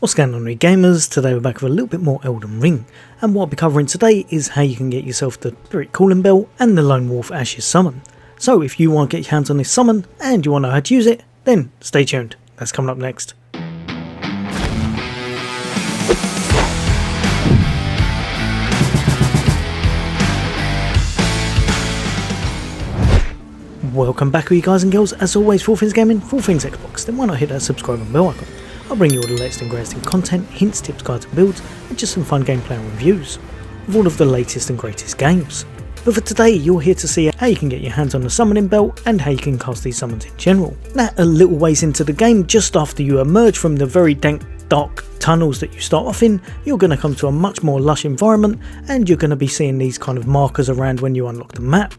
What's going on, gamers? Today we're back with a little bit more Elden Ring, and what I'll be covering today is how you can get yourself the Spirit Calling Bell and the Lone Wolf Ashes summon. So if you want to get your hands on this summon and you want to know how to use it, then stay tuned. That's coming up next. Welcome back, you guys and girls. As always, for all things gaming, for all things Xbox, then why not hit that subscribe and bell icon? I'll bring you all the latest and greatest in content, hints, tips, guides and builds, and just some fun gameplay and reviews of all of the latest and greatest games. But for today, you're here to see how you can get your hands on the summoning belt and how you can cast these summons in general. Now, a little ways into the game, just after you emerge from the very dank, dark tunnels that you start off in, you're going to come to a much more lush environment, and you're going to be seeing these kind of markers around when you unlock the map.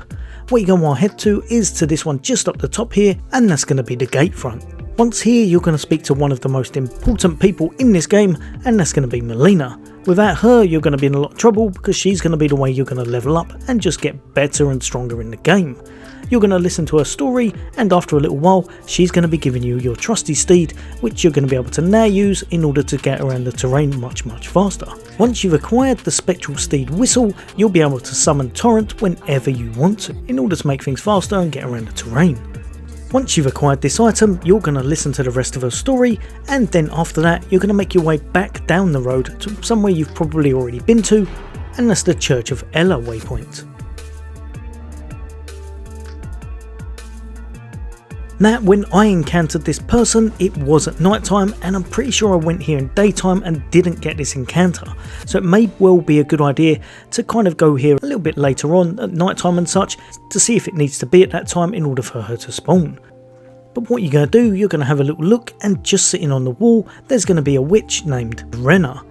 What you're going to want to head to is to this one just up the top here, and that's going to be the gate front. Once here, you're going to speak to one of the most important people in this game, and that's going to be Melina. Without her, you're going to be in a lot of trouble because she's going to be the way you're going to level up and just get better and stronger in the game. You're going to listen to her story, and after a little while, she's going to be giving you your trusty steed, which you're going to be able to now use in order to get around the terrain much faster. Once you've acquired the spectral steed Whistle, you'll be able to summon Torrent whenever you want to, in order to make things faster and get around the terrain. Once you've acquired this item, you're going to listen to the rest of her story, and then after that you're going to make your way back down the road to somewhere you've probably already been to, and that's the Church of Ella waypoint. Now, when I encountered this person, it was at night time, and I'm pretty sure I went here in daytime and didn't get this encounter, so it may well be a good idea to kind of go here a little bit later on at night time and such to see if it needs to be at that time in order for her to spawn. But what you're going to do, you're going to have a little look, and just sitting on the wall there's going to be a witch named Renna.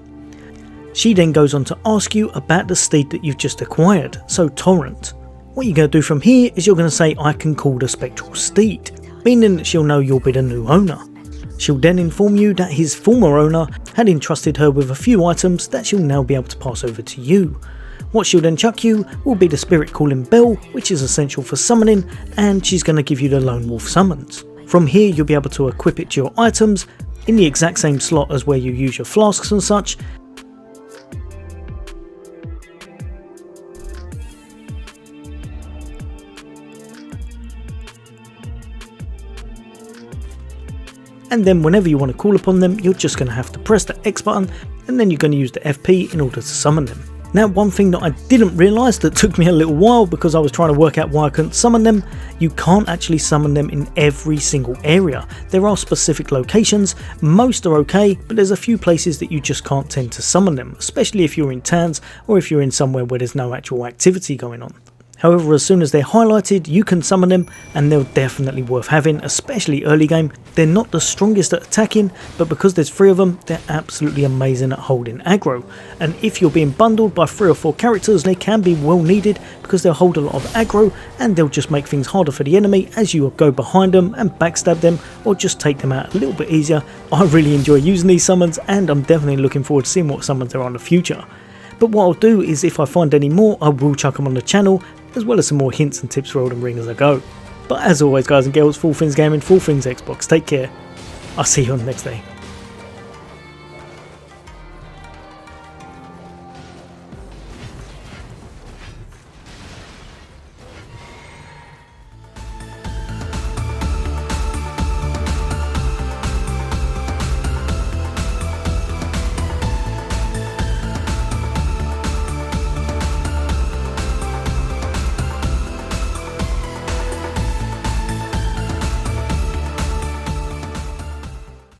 She then goes on to ask you about the steed that you've just acquired, so Torrent. What you're going to do from here is you're going to say, I can call the spectral steed, meaning that she'll know you'll be the new owner. She'll then inform you that his former owner had entrusted her with a few items that she'll now be able to pass over to you. What she'll then chuck you will be the Spirit Calling Bell, which is essential for summoning, and she's going to give you the Lone Wolf summons. From here you'll be able to equip it to your items in the exact same slot as where you use your flasks and such. And then whenever you want to call upon them, you're just going to have to press the X button, and then you're going to use the FP in order to summon them. Now, one thing that I didn't realise that took me a little while because I was trying to work out why I couldn't summon them, you can't actually summon them in every single area. There are specific locations, most are okay, but there's a few places that you just can't tend to summon them, especially if you're in towns or if you're in somewhere where there's no actual activity going on. However, as soon as they're highlighted, you can summon them, and they're definitely worth having, especially early game. They're not the strongest at attacking, but because there's 3 of them, they're absolutely amazing at holding aggro. And if you're being bundled by 3 or 4 characters, they can be well needed because they'll hold a lot of aggro, and they'll just make things harder for the enemy as you go behind them and backstab them, or just take them out a little bit easier. I really enjoy using these summons, and I'm definitely looking forward to seeing what summons there are in the future. But what I'll do is, if I find any more, I will chuck them on the channel, as well as some more hints and tips for Elden Ring as I go. But as always, guys and girls, for all things gaming, for all things Xbox, take care. I'll see you on the next day.